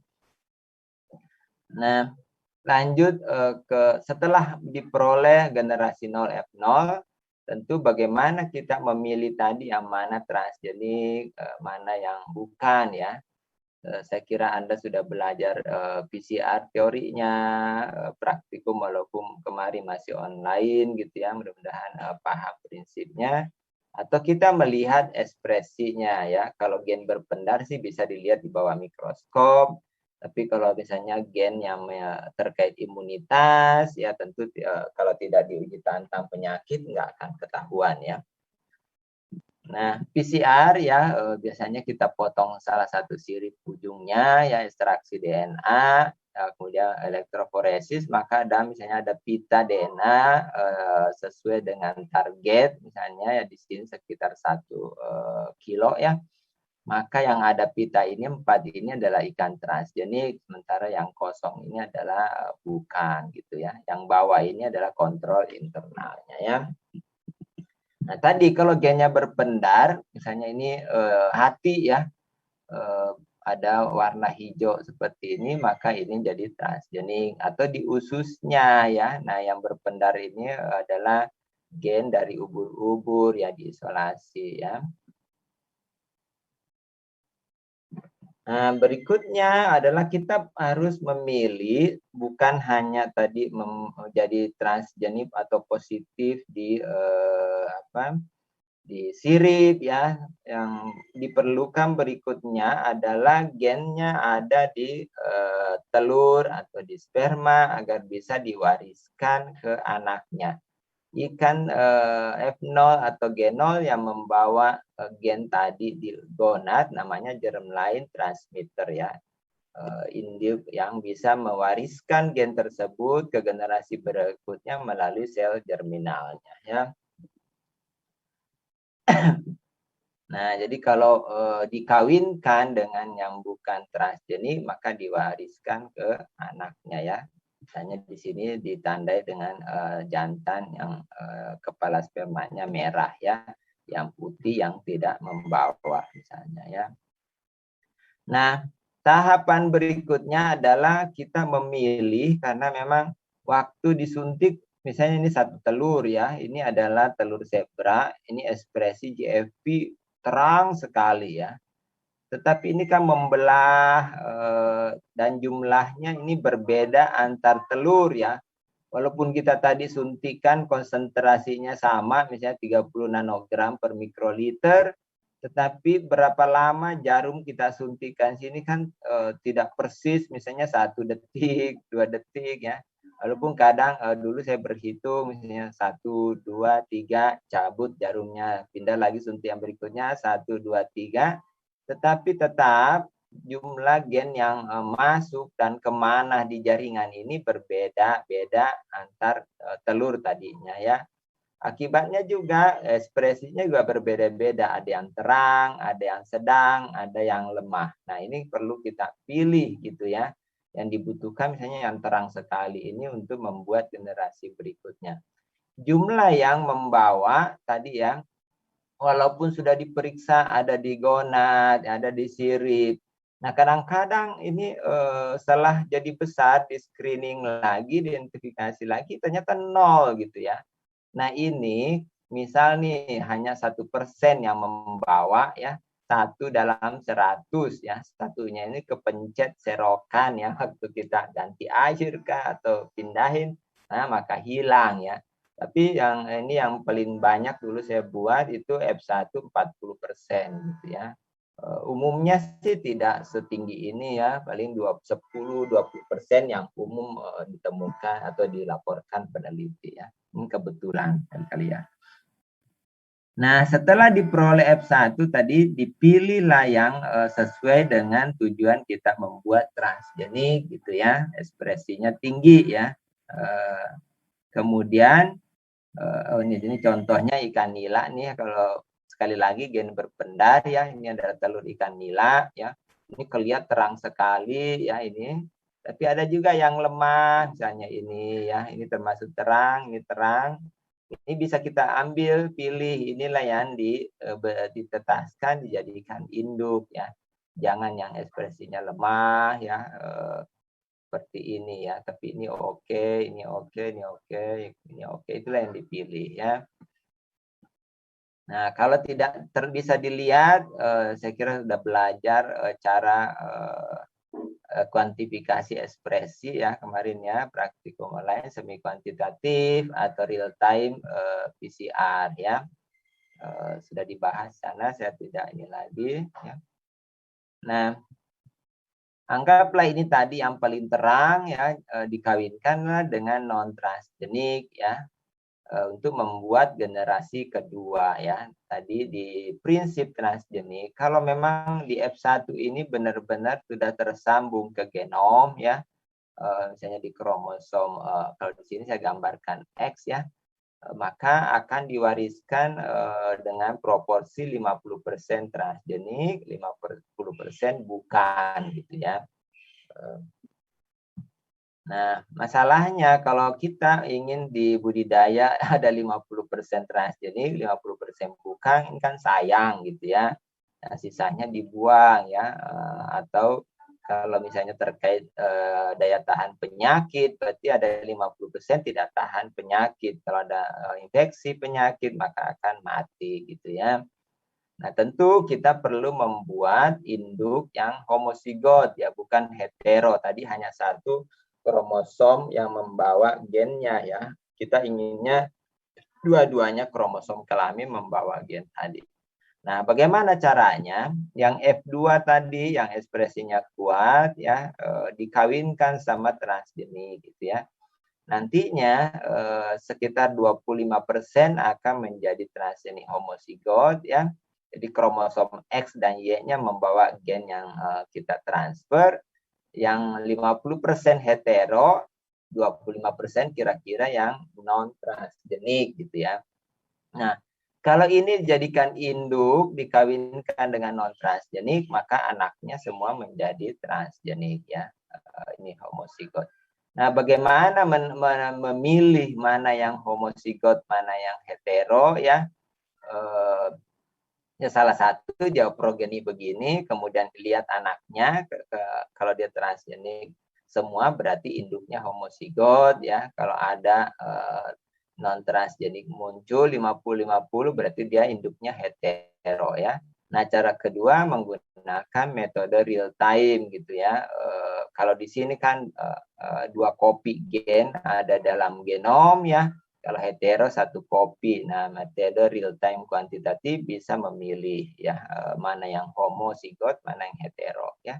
Nah, lanjut setelah diperoleh generasi 0F0, tentu bagaimana kita memilih tadi yang mana transgenik, mana yang bukan ya. Saya kira Anda sudah belajar PCR teorinya, praktikum walaupun kemarin masih online gitu ya, mudah-mudahan paham prinsipnya. Atau kita melihat ekspresinya ya, kalau gen berpendar sih bisa dilihat di bawah mikroskop, tapi kalau misalnya gen yang terkait imunitas ya tentu kalau tidak diuji tantang penyakit nggak akan ketahuan ya. Nah, PCR ya biasanya kita potong salah satu sirip ujungnya ya ekstraksi DNA, kemudian elektroforesis, maka ada misalnya ada pita DNA sesuai dengan target misalnya ya di sini sekitar 1 kilo ya. Maka yang ada pita ini 4 ini adalah ikan transgenik, sementara yang kosong ini adalah bukan gitu ya. Yang bawah ini adalah kontrol internalnya ya. Nah, tadi kalau gennya berpendar, misalnya ini hati ya, ada warna hijau seperti ini, maka ini jadi transgenik. Atau di ususnya ya, nah yang berpendar ini adalah gen dari ubur-ubur ya diisolasi ya. Nah, berikutnya adalah kita harus memilih bukan hanya tadi menjadi transgenik atau positif di di sirip ya. Yang diperlukan berikutnya adalah gennya ada di telur atau di sperma agar bisa diwariskan ke anaknya. Ikan F0 atau G0 yang membawa gen tadi di gonad namanya germline transmitter ya. Induk yang bisa mewariskan gen tersebut ke generasi berikutnya melalui sel germinalnya ya. Nah, jadi kalau dikawinkan dengan yang bukan transgenik maka diwariskan ke anaknya ya. Misalnya di sini ditandai dengan jantan yang kepala spermanya merah ya, yang putih yang tidak membawa misalnya ya. Nah, tahapan berikutnya adalah kita memilih karena memang waktu disuntik misalnya ini satu telur ya, ini adalah telur zebra, ini ekspresi GFP terang sekali ya. Tetapi ini kan membelah dan jumlahnya ini berbeda antar telur ya. Walaupun kita tadi suntikan konsentrasinya sama, misalnya 30 nanogram per mikroliter, tetapi berapa lama jarum kita suntikan sini kan tidak persis, misalnya 1 detik, 2 detik ya. Walaupun kadang dulu saya berhitung misalnya 1, 2, 3, cabut jarumnya, pindah lagi suntik yang berikutnya 1, 2, 3, tetapi tetap jumlah gen yang masuk dan kemana di jaringan ini berbeda-beda antar telur tadinya ya. Akibatnya juga ekspresinya juga berbeda-beda, ada yang terang, ada yang sedang, ada yang lemah. Nah, ini perlu kita pilih gitu ya. Yang dibutuhkan misalnya yang terang sekali ini untuk membuat generasi berikutnya. Jumlah yang membawa tadi ya, walaupun sudah diperiksa ada di gonad, ada di sirip. Nah, kadang-kadang ini setelah jadi besar, di screening lagi, diidentifikasi lagi, ternyata 0 gitu ya. Nah, ini misal nih hanya 1% yang membawa ya, 1 dalam 100 ya, satunya ini kepencet serokan ya, waktu kita ganti air kah atau pindahin, nah maka hilang ya. Tapi yang ini yang paling banyak dulu saya buat itu F1 40% gitu ya. Umumnya sih tidak setinggi ini ya, paling 10-20% yang umum ditemukan atau dilaporkan peneliti ya. Ini kebetulan kali ya. Nah, setelah diperoleh F1 tadi dipilihlah yang sesuai dengan tujuan kita membuat transgenik gitu ya, ekspresinya tinggi ya. Kemudian ini contohnya ikan nila nih, kalau sekali lagi gen berpendar ya, ini adalah telur ikan nila ya. Ini kelihatan terang sekali ya ini. Tapi ada juga yang lemah, misalnya ini ya, ini termasuk terang, ini terang. Ini bisa kita ambil, pilih, inilah yang ditetaskan, dijadikan induk ya. Jangan yang ekspresinya lemah ya, seperti ini ya, tapi ini oke, ini oke, ini oke, ini oke, itulah yang dipilih ya. Nah, kalau tidak bisa dilihat, saya kira sudah belajar cara kuantifikasi ekspresi ya kemarin ya, praktikum online semi kuantitatif atau real time PCR ya. Sudah dibahas sana, saya tidak ini lagi ya. Nah, anggaplah ini tadi yang paling terang ya, dikawinkanlah dengan non transgenik ya. untuk membuat generasi kedua ya. Tadi di prinsip transgenik, kalau memang di F1 ini benar-benar sudah tersambung ke genom ya, misalnya di kromosom, kalau di sini saya gambarkan X ya, maka akan diwariskan dengan proporsi 50% transgenik, 50% bukan gitu ya. Nah, masalahnya kalau kita ingin di budidaya ada 50% transgenik, 50% bukan, ini kan sayang gitu ya. Nah, sisanya dibuang ya, atau kalau misalnya terkait daya tahan penyakit, berarti ada 50% tidak tahan penyakit. Kalau ada infeksi penyakit, maka akan mati gitu ya. Nah, tentu kita perlu membuat induk yang homozigot ya, bukan hetero. Tadi hanya satu kromosom yang membawa gennya ya. Kita inginnya dua-duanya kromosom kelamin membawa gen tadi. Nah, bagaimana caranya? Yang F2 tadi yang ekspresinya kuat ya, dikawinkan sama transgenik gitu ya. Nantinya sekitar 25% akan menjadi transgenik homozigot ya. Jadi kromosom X dan Y-nya membawa gen yang kita transfer. Yang 50% hetero, 25% kira-kira yang non transgenik gitu ya. Nah, kalau ini dijadikan induk, dikawinkan dengan non transgenik, maka anaknya semua menjadi transgenik ya. Ini homozigot. Nah, bagaimana memilih mana yang homozigot, mana yang hetero ya? Ya salah satu jawab progeni begini, kemudian dilihat anaknya, kalau dia transgenik semua berarti induknya homozigot ya. Kalau ada non transgenik muncul 50-50 berarti dia induknya hetero ya. Nah, cara kedua menggunakan metode real time gitu ya. Kalau di sini kan 2 kopi gen ada dalam genom ya. Kalau hetero 1 kopi. Nah, metode real time kuantitatif bisa memilih ya mana yang homozigot, mana yang hetero ya.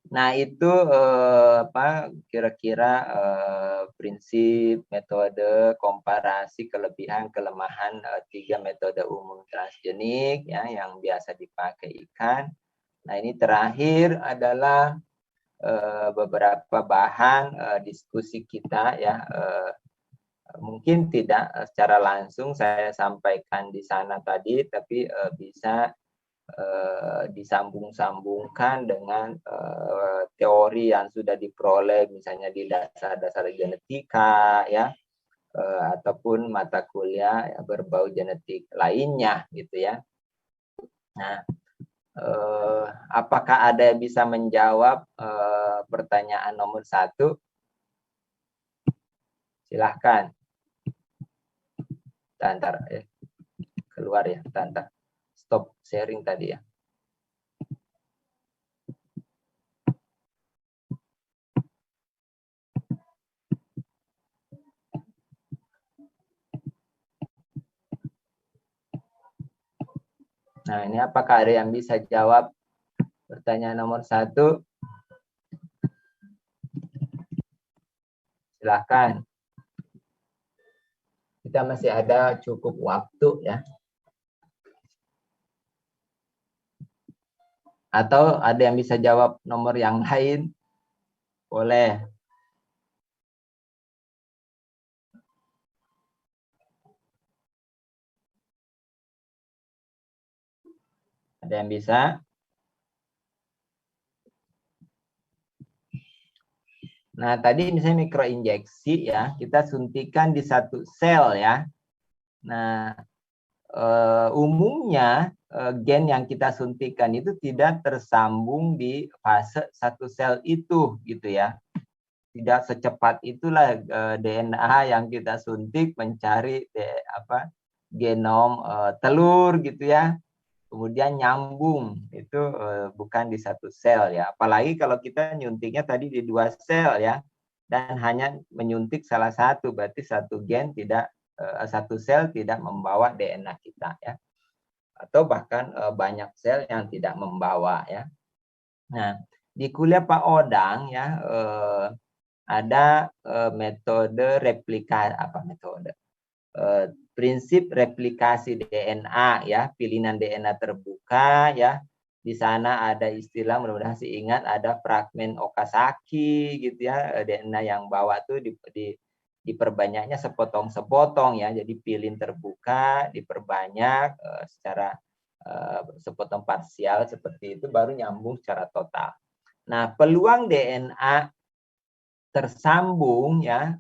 Nah, itu kira-kira prinsip metode komparasi kelebihan kelemahan 3 metode umum transgenik ya yang biasa dipakai ikan. Nah, ini terakhir adalah beberapa bahan diskusi kita ya. Mungkin tidak secara langsung saya sampaikan di sana tadi, tapi bisa disambung-sambungkan dengan teori yang sudah diperoleh misalnya di dasar-dasar genetika ya, ataupun mata kuliah ya, berbau genetik lainnya gitu ya. Nah, apakah ada yang bisa menjawab pertanyaan nomor 1? Silahkan. Tantar keluar ya, tantar. Stop sharing tadi ya. Nah, ini apakah ada yang bisa jawab pertanyaan nomor 1? Silahkan. Kita masih ada cukup waktu ya. Atau ada yang bisa jawab nomor yang lain? Boleh. Ada yang bisa? Nah, tadi misalnya mikroinjeksi ya, kita suntikan di 1 sel ya. Nah, umumnya gen yang kita suntikan itu tidak tersambung di fase 1 sel itu gitu ya. Tidak secepat itulah DNA yang kita suntik mencari genom telur gitu ya. Kemudian nyambung itu bukan di 1 sel ya. Apalagi kalau kita nyuntiknya tadi di 2 sel ya, dan hanya menyuntik salah satu, berarti 1 gen tidak 1 sel tidak membawa DNA kita ya, atau bahkan banyak sel yang tidak membawa ya. Nah, di kuliah Pak Odang ya, ada metode prinsip replikasi DNA ya, pilihan DNA terbuka ya. Di sana ada istilah, mudah-mudahan sih ingat, ada fragmen Okazaki gitu ya, DNA yang bawah tuh diperbanyaknya sepotong-sepotong ya, jadi pilin terbuka diperbanyak secara sepotong parsial seperti itu, baru nyambung secara total. Nah, peluang DNA tersambung ya,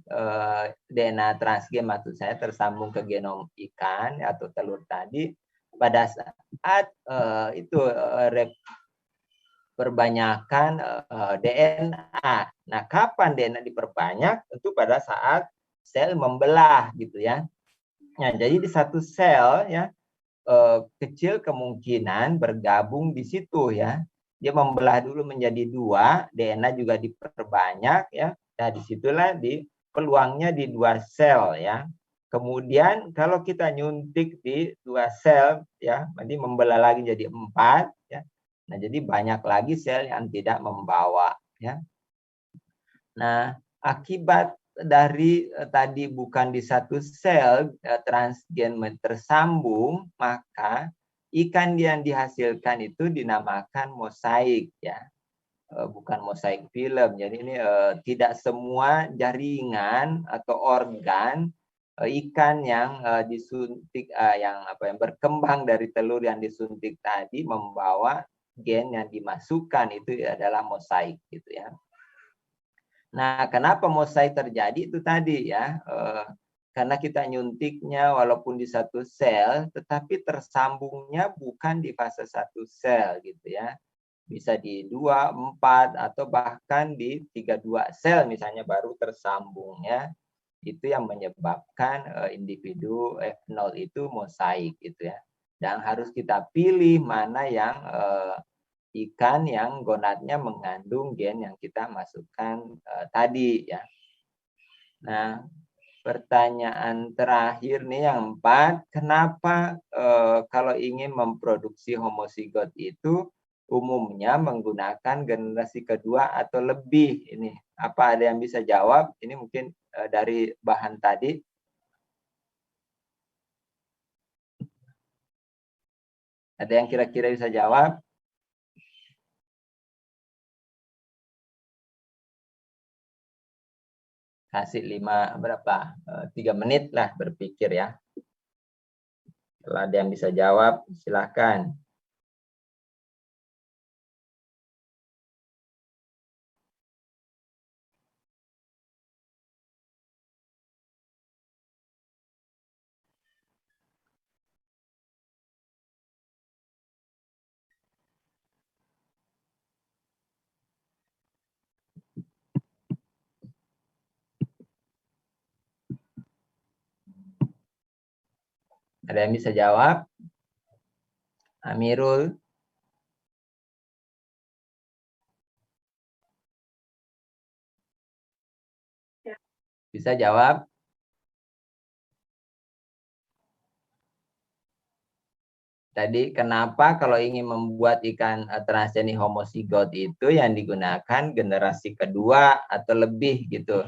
DNA transgen maksud saya tersambung ke genom ikan atau telur tadi pada saat perbanyakan DNA. Nah, kapan DNA diperbanyak? Tentu pada saat sel membelah gitu ya. Nah, jadi di satu sel ya, kecil kemungkinan bergabung di situ ya. Dia membelah dulu menjadi 2, DNA juga diperbanyak ya. Nah, disitulah peluangnya di 2 sel ya. Kemudian kalau kita nyuntik di 2 sel ya, nanti membelah lagi jadi 4 ya. Nah, jadi banyak lagi sel yang tidak membawa ya. Nah, akibat dari tadi bukan di satu sel transgen tersambung, maka ikan yang dihasilkan itu dinamakan mosaik ya. Bukan mosaik film. Jadi ini tidak semua jaringan atau organ ikan yang disuntik yang berkembang dari telur yang disuntik tadi membawa gen yang dimasukkan, itu adalah mosaik gitu ya. Nah, kenapa mosaik terjadi itu tadi ya, karena kita nyuntiknya walaupun di satu sel, tetapi tersambungnya bukan di fase satu sel gitu ya. Bisa di 2, 4, atau bahkan di 32 sel misalnya baru tersambung ya. Itu yang menyebabkan individu F0 itu mosaik gitu ya. Dan harus kita pilih mana yang ikan yang gonadnya mengandung gen yang kita masukkan tadi ya. Nah, pertanyaan terakhir nih yang 4, kenapa kalau ingin memproduksi homozigot itu umumnya menggunakan generasi kedua atau lebih? Ini apa ada yang bisa jawab? Ini mungkin dari bahan tadi. Ada yang kira-kira bisa jawab? Kasih 3 menit lah berpikir ya. Kalau ada yang bisa jawab, silakan. Ada yang bisa jawab? Amirul? Bisa jawab? Tadi kenapa kalau ingin membuat ikan transgenic homozigot itu yang digunakan generasi kedua atau lebih gitu.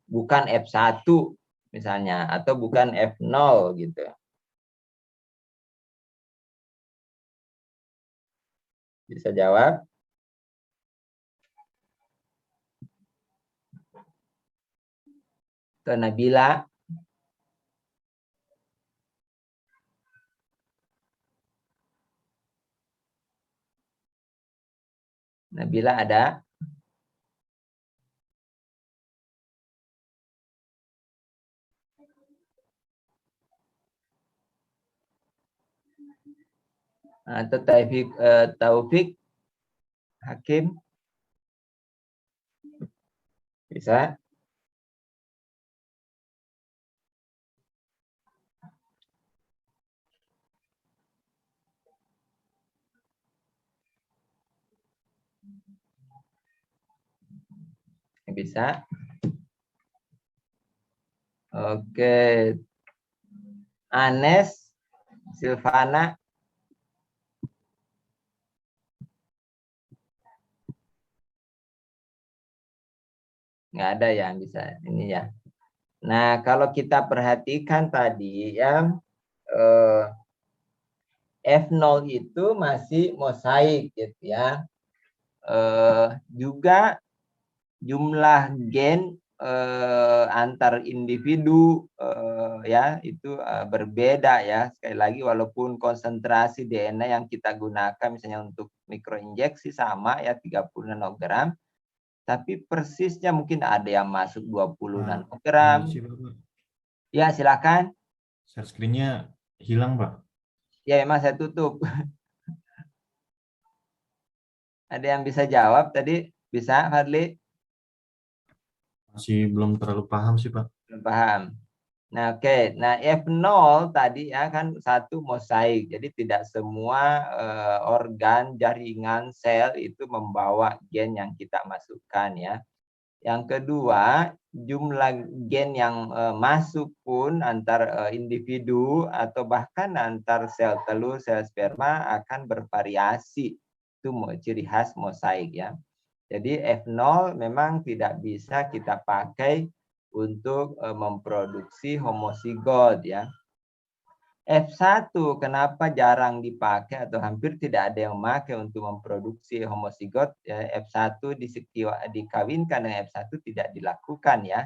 Bukan F1 misalnya, atau bukan F0 gitu. Bisa jawab? Ke Nabila? Nabila ada? Atau Taufik? Hakim? Bisa? Bisa? Oke. Anes? Silvana? nggak ada yang bisa ini ya. Nah, kalau kita perhatikan tadi ya, F0 itu masih mosaik gitu ya. Juga jumlah gen antar individu ya itu berbeda ya. Sekali lagi walaupun konsentrasi DNA yang kita gunakan misalnya untuk mikroinjeksi sama ya 30 nanogram, tapi persisnya mungkin ada yang masuk 20 nanogram. Ya, silakan. Share screen-nya hilang, Pak. Ya, memang saya tutup. Ada yang bisa jawab tadi? Bisa, Fadli? Masih belum terlalu paham sih, Pak. Belum paham. Nah, oke. Nah, F0 tadi ya kan satu mosaik. Jadi tidak semua organ, jaringan, sel itu membawa gen yang kita masukkan ya. Yang kedua, jumlah gen yang masuk pun antar individu atau bahkan antar sel telur, sel sperma akan bervariasi. Itu ciri khas mosaik ya. Jadi F0 memang tidak bisa kita pakai untuk memproduksi homozigot ya. F1 kenapa jarang dipakai atau hampir tidak ada yang memakai untuk memproduksi homozigot ya, F1 dikawinkan dengan F1 tidak dilakukan ya.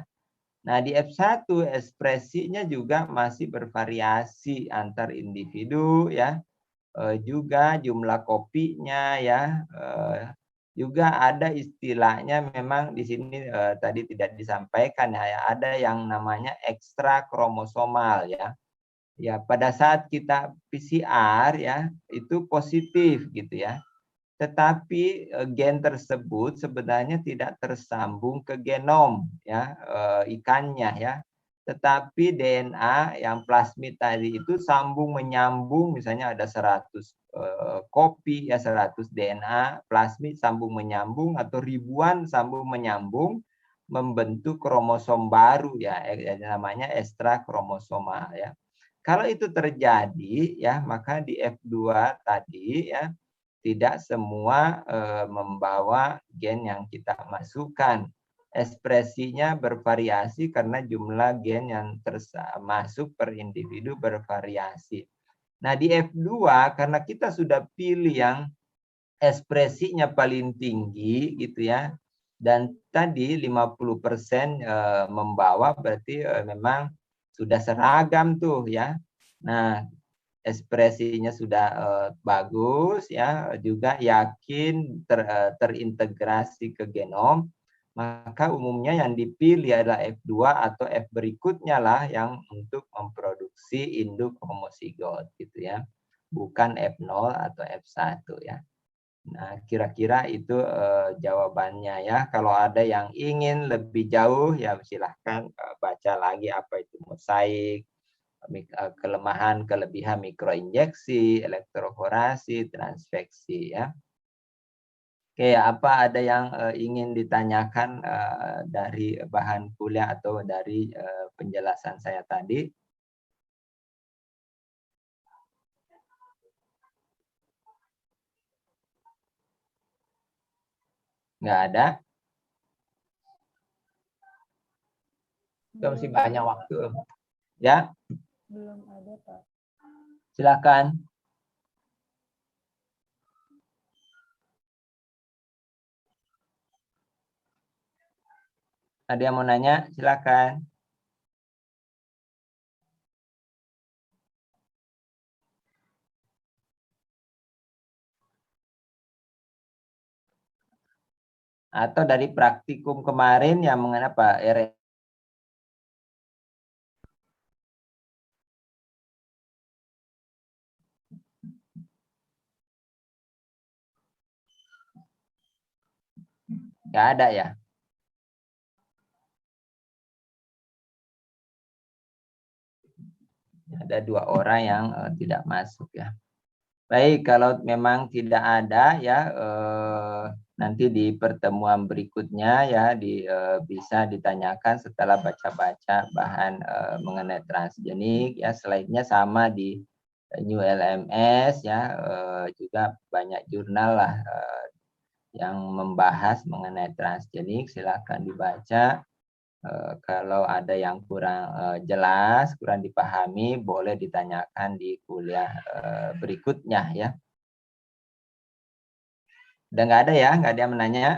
Nah, di F1 ekspresinya juga masih bervariasi antar individu ya. Juga jumlah kopinya ya. Juga ada istilahnya memang di sini tadi tidak disampaikan ya, ada yang namanya ekstra kromosomal ya. Ya, pada saat kita PCR ya, itu positif gitu ya. Tetapi gen tersebut sebenarnya tidak tersambung ke genom ya, ikannya ya. Tetapi DNA yang plasmid tadi itu sambung menyambung, misalnya ada 100 kopi ya, 100 DNA plasmid sambung menyambung atau ribuan sambung menyambung membentuk kromosom baru ya, namanya ekstra kromosomal ya. Kalau itu terjadi ya, maka di F2 tadi ya tidak semua membawa gen yang kita masukkan. Ekspresinya bervariasi karena jumlah gen yang masuk per individu bervariasi. Nah, di F2 karena kita sudah pilih yang ekspresinya paling tinggi gitu ya. Dan tadi 50% membawa berarti memang sudah seragam tuh ya. Nah, ekspresinya sudah bagus ya, juga yakin terintegrasi ke genom, maka umumnya yang dipilih adalah F2 atau F berikutnya lah yang untuk memproduksi induk homozigot gitu ya. Bukan F0 atau F1 ya. Nah, kira-kira itu jawabannya ya. Kalau ada yang ingin lebih jauh ya silahkan baca lagi apa itu mosaik, kelemahan kelebihan mikroinjeksi, elektroforasi, transveksi ya. Oke, apa ada yang ingin ditanyakan dari bahan kuliah atau dari penjelasan saya tadi? Nggak ada? Itu masih banyak waktu. Ya? Belum ada, Pak. Silakan. Ada yang mau nanya? Silakan. Atau dari praktikum kemarin yang mengenai apa? Nggak ada ya? Ada 2 orang yang tidak masuk ya. Baik, kalau memang tidak ada ya nanti di pertemuan berikutnya ya bisa ditanyakan setelah baca-baca bahan mengenai transgenik ya, slide-nya sama di New LMS ya, juga banyak jurnal lah yang membahas mengenai transgenik, silakan dibaca. Kalau ada yang kurang jelas, kurang dipahami, boleh ditanyakan di kuliah berikutnya ya. Udah nggak ada ya, nggak ada yang menanya.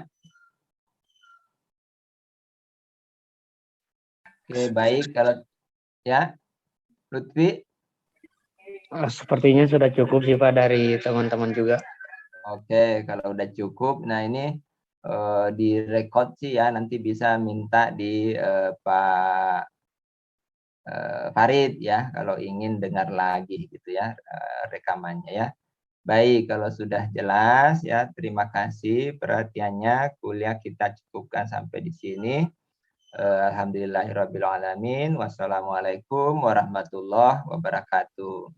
Oke, baik. Kalau ya, Lutfi. Sepertinya sudah cukup sih Pak dari teman-teman juga. Oke, kalau udah cukup, nah ini direkod sih ya, nanti bisa minta di Pak Farid ya, kalau ingin dengar lagi gitu ya rekamannya ya. Baik, kalau sudah jelas ya, terima kasih perhatiannya. Kuliah kita cukupkan sampai di sini. Alhamdulillahirabbil alamin. Wassalamualaikum warahmatullahi wabarakatuh.